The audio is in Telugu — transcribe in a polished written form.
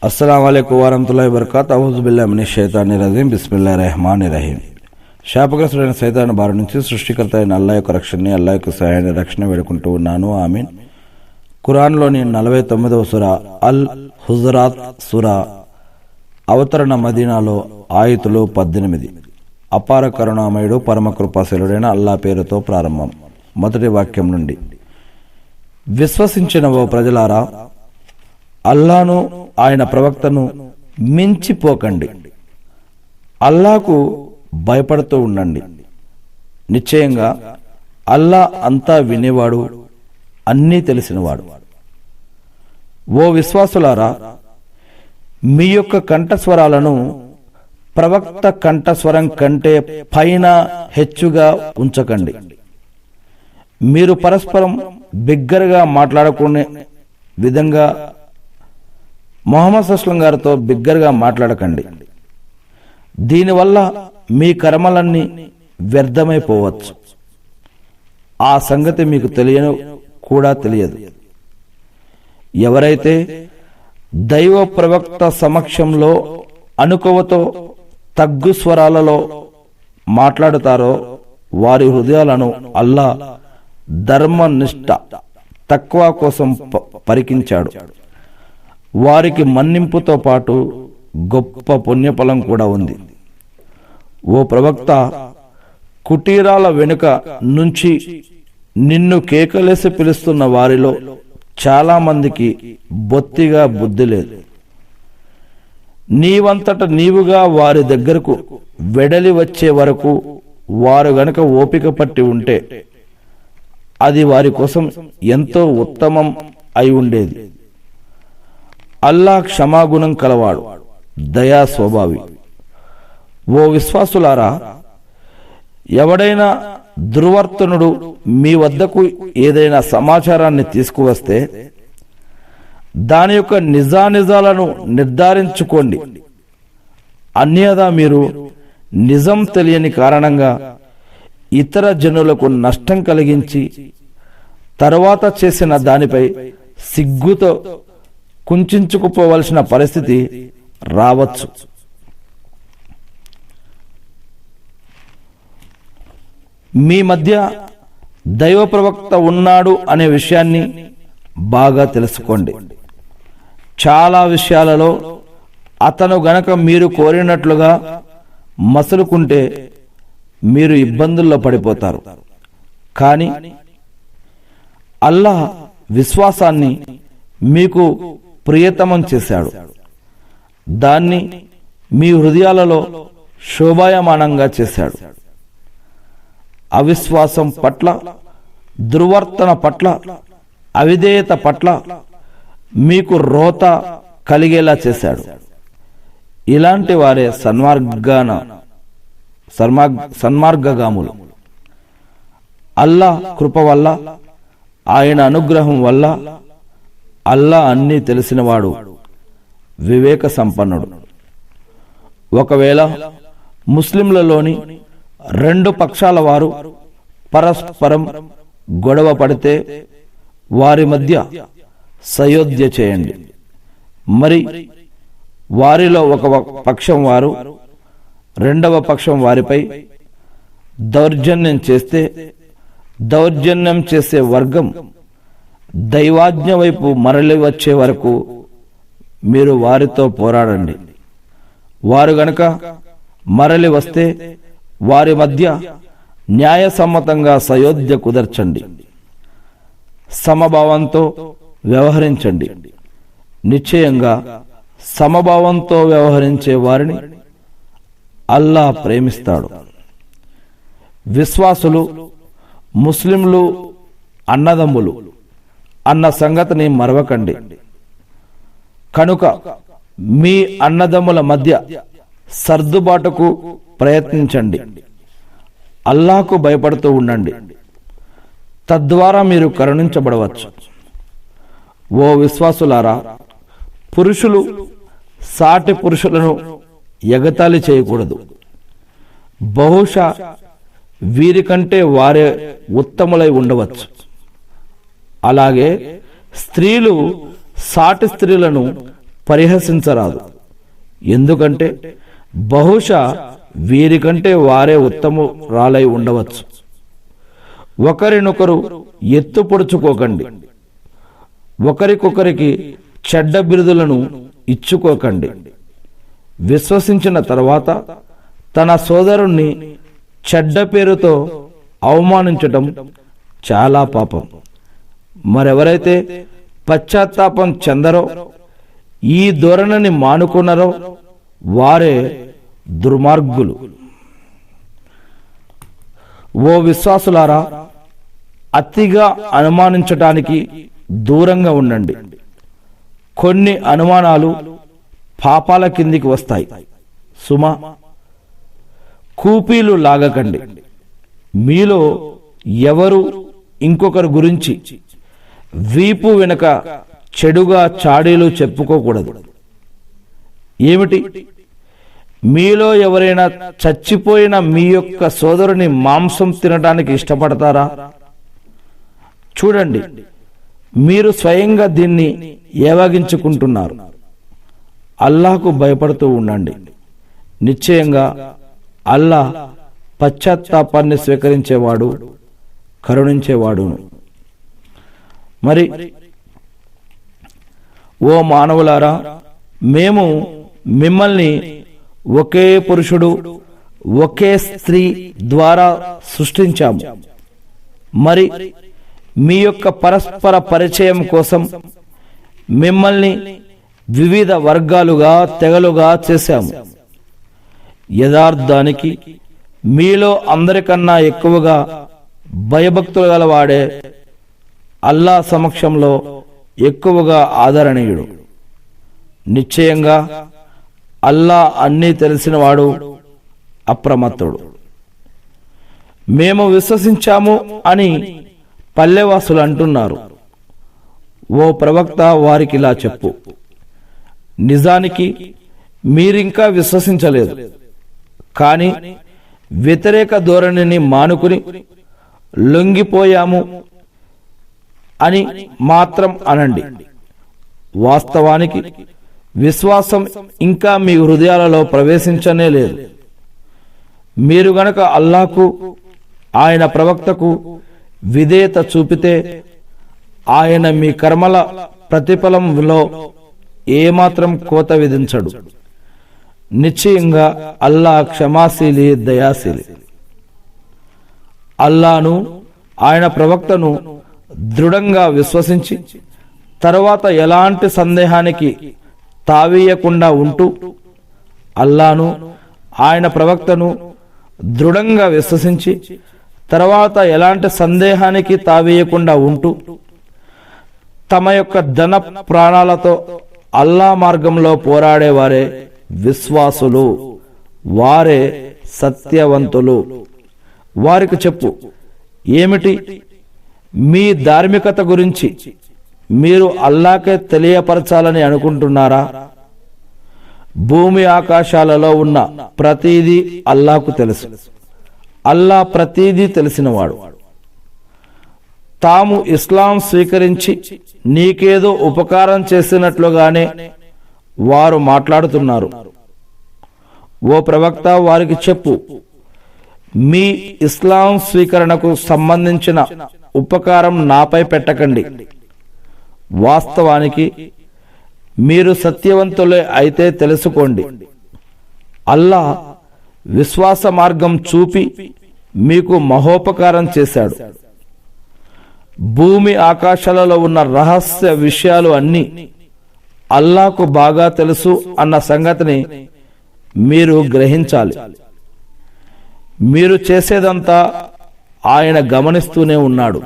అస్సలాము అలైకుం వరహ్మతుల్లాహి వబరకాతుహు. అఊజు బిల్లాహి మినష్ షైతానిర్ రజీం. బిస్మిల్లాహిర్ రహ్మానిర్ రహీం. శాపగ్రస్తుడైన సైతాను బారి నుంచి సృష్టికర్త అయిన అల్లాహ్ యొక్క రక్షణని, అల్లాహ్ యొక్క సహాయాన్ని, రక్షణ వేడుకుంటూ ఉన్నాను. ఆమీన్. ఖురాన్లోని 49వ సూరా అల్ హుజరాత్ సూరా అవతరణ మదీనాలో ఆయతులు 18. అపార కరుణామయుడు పరమ కృపాశీలుడైన అల్లాహ్ పేరుతో ప్రారంభం. మొదటి వాక్యం నుండి. విశ్వసించిన ఓ ప్రజలారా, అల్లాను ఆయన ప్రవక్తను మించిపోకండి. అల్లాకు భయపడుతూ ఉండండి. నిశ్చయంగా అల్లా అంతా వినేవాడు, అన్నీ తెలిసినవాడు. ఓ విశ్వాసులారా, మీ యొక్క కంఠస్వరాలను ప్రవక్త కంఠస్వరం కంటే పైన హెచ్చుగా ఉంచకండి. మీరు పరస్పరం బిగ్గరగా మాట్లాడుకునే విధంగా మొహమ్మద్ సల్లం గారితో బిగ్గరగా మాట్లాడకండి. దీనివల్ల మీ కర్మలన్నీ వ్యర్థమైపోవచ్చు. ఆ సంగతి మీకు తెలియదు. ఎవరైతే దైవ ప్రవక్త సమక్షంలో అణుకువతో తగ్గు స్వరాలలో మాట్లాడుతారో వారి హృదయాలను అల్లా ధర్మనిష్ట తక్వా కోసం పరికించాడు. వారికి మన్నింపుతో పాటు గొప్ప పుణ్యఫలం కూడా ఉంది. ఓ ప్రవక్త, కుటీరాల వెనుక నుంచి నిన్ను కేకలేసి పిలుస్తున్న వారిలో చాలా మందికి బొత్తిగా బుద్ధి లేదు. నీవంతట నీవుగా వారి దగ్గరకు వెడలి వచ్చే వరకు వారు గనక ఓపిక పట్టి ఉంటే అది వారి కోసం ఎంతో ఉత్తమం అయి ఉండేది. అల్లాహ్ క్షమాగుణం కలవాడు, దయా స్వభావి. ఓ విశ్వాసులారా, ఎవడైనా దుర్వర్తనుడు మీ వద్దకు ఏదైనా సమాచారాన్ని తీసుకువస్తే దాని యొక్క నిజానిజాలను నిర్ధారించుకోండి. అన్యదా మీరు నిజం తెలియని కారణంగా ఇతర జనులకు నష్టం కలిగించి తరువాత చేసిన దానిపై సిగ్గుతో కుంచుకుపోవలసిన పరిస్థితి రావచ్చు. మీ మధ్య దైవ ప్రవక్త ఉన్నాడు అనే విషయాన్ని బాగా తెలుసుకోండి. చాలా విషయాలలో అతను గనక మీరు కోరినట్లుగా మసులుకుంటే మీరు ఇబ్బందుల్లో పడిపోతారు. కానీ అల్లాహ్ విశ్వాసాన్ని మీకు ప్రియతమం చేశాడు. దాన్ని మీ హృదయాలలో శోభాయమానంగా చేశాడు. అవిశ్వాసం పట్ల, దుర్వర్తన పట్ల, అవిధేయత పట్ల మీకు రోత కలిగేలా చేశాడు. ఇలాంటి వారే సన్మార్గగాములు. అల్లాహ్ కృప వల్ల, ఆయన అనుగ్రహం వల్ల అల్లా అన్నీ తెలిసినవాడు, వివేక సంపన్నుడు. ఒకవేళ ముస్లింలలోని 2 పక్షాల వారు పరస్పరం గొడవ పడితే వారి మధ్య సయోధ్య చేయండి. మరి వారిలో ఒక పక్షం వారు రెండవ పక్షం వారిపై దౌర్జన్యం చేస్తే దౌర్జన్యం చేసే వర్గం దైవాజ్ఞ వైపు మరలి వచ్చే వరకు మీరు వారితో పోరాడండి. వారు గనక మరలి వస్తే వారి మధ్య న్యాయసమ్మతంగా సయోధ్య కుదర్చండి. సమభావంతో వ్యవహరించండి. నిశ్చయంగా సమభావంతో వ్యవహరించే వారిని అల్లాహ్ ప్రేమిస్తాడు. విశ్వాసులు, ముస్లింలు అన్నదమ్ములు అన్న సంగతిని మరవకండి. కనుక మీ అన్నదమ్ముల మధ్య సర్దుబాటుకు ప్రయత్నించండి. అల్లాహ్కు భయపడుతూ ఉండండి. తద్వారా మీరు కరుణించబడవచ్చు. ఓ విశ్వాసులారా, పురుషులు సాటి పురుషులను ఎగతాళి చేయకూడదు. బహుశా వీరికంటే వారే ఉత్తములై ఉండవచ్చు. అలాగే స్త్రీలు సాటి స్త్రీలను పరిహసించరాదు. ఎందుకంటే బహుశా వీరికంటే వారే ఉత్తమురాలై ఉండవచ్చు. ఒకరినొకరు ఎత్తు పొడుచుకోకండి, ఒకరికొకరికి చెడ్డ బిరుదులను ఇచ్చుకోకండి. విశ్వసించిన తర్వాత తన సోదరుణ్ణి చెడ్డ పేరుతో అవమానించటం చాలా పాపం. మరెవరైతే పశ్చాత్తాపం చెందరో, ఈ ధోరణిని మానుకున్నారో వారే దుర్మార్గులు. ఓ విశ్వాసులారా, అతిగా అనుమానించటానికి దూరంగా ఉండండి. కొన్ని అనుమానాలు పాపాల కిందికి వస్తాయి. సుమా, కూపీలు లాగకండి. మీలో ఎవరు ఇంకొకరి గురించి వీపు వెనుక చెడుగా చాడీలు చెప్పుకోకూడదు. ఏమిటి, మీలో ఎవరైనా చచ్చిపోయిన మీ యొక్క సోదరుని మాంసం తినడానికి ఇష్టపడతారా? చూడండి, మీరు స్వయంగా దీన్ని ఏవగించుకుంటున్నారు. అల్లాహకు భయపడుతూ ఉండండి. నిశ్చయంగా అల్లాహ్ పశ్చాత్తాపాన్ని స్వీకరించేవాడు, కరుణించేవాడును. మరి ఓ మానవులారా, మేము మిమ్మల్ని ఒకే పురుషుడు ఒకే స్త్రీ ద్వారా సృష్టించాము. మరి మీ యొక్క పరస్పర పరిచయం కోసం మిమ్మల్ని వివిధ వర్గాలుగా, తెగలుగా చేశాము. యథార్థానికి మీలో అందరికన్నా ఎక్కువగా భయభక్తులు గలవాడే అల్లా సమక్షంలో ఎక్కువగా ఆదరణీయుడు. నిశ్చయంగా అల్లా అన్నీ తెలిసినవాడు, అప్రమత్తుడు. మేము విశ్వసించాము అని పల్లెవాసులు అంటున్నారు. ఓ ప్రవక్త, వారికి ఇలా చెప్పు, నిజానికి మీరింకా విశ్వసించలేదు, కానీ వ్యతిరేక ధోరణిని మానుకుని లొంగిపోయాము అని మాత్రం అనండి. వాస్తవానికి విశ్వాసం ఇంకా మీ హృదయాలలో ప్రవేశించనే లేదు. మీరు గనక అల్లాహకు, ఆయన ప్రవక్తకు విధేయత చూపితే ఆయన మీ కర్మల ప్రతిఫలంలో ఏమాత్రం కోత విధించడు. నిశ్చయంగా అల్లాహ్ క్షమాశీలి, దయాశీలి. అల్లాను, ఆయన ప్రవక్తను దృఢంగా విశ్వసించి తరువాత ఎలాంటి సందేహానికి తావీయకుండా ఉంటూ, అల్లాను, ఆయన ప్రవక్తను దృఢంగా విశ్వసించి తర్వాత ఎలాంటి సందేహానికి తావీయకుండా ఉంటూ తమ యొక్క ధన ప్రాణాలతో అల్లా మార్గంలో పోరాడేవారే విశ్వాసులు, వారే సత్యవంతులు. వారికి చెప్పు, ఏమిటి, మీ ధార్మికత గురించి మీరు అల్లాకే తెలియపరచాలని అనుకుంటున్నారా? భూమి ఆకాశాలలో ఉన్న ప్రతిదీ అల్లాకు తెలుసు. అల్లా ప్రతిదీ తెలిసినవాడు. తాము ఇస్లాం స్వీకరించి నీకేదో ఉపకారం చేసినట్లుగానే వారు మాట్లాడుతున్నారు. ఓ ప్రవక్త, వారికి చెప్పు, మీ ఇస్లాం స్వీకరణకు సంబంధించిన ఉపకారం నాపై పెట్టకండి. వాస్తవానికి మీరు సత్యవంతులే అయితే తెలుసుకోండి, అల్లాహ్ విశ్వాస మార్గం చూపి మీకు మహోపకారం చేశాడు. భూమి ఆకాశాలలో ఉన్న రహస్య విషయాలు అన్నీ అల్లాహకు బాగా తెలుసు అన్న సంగతిని మీరు గ్రహించాలి. మీరు చేసేదంతా ఆయన గమనిస్తూనే ఉన్నాడు.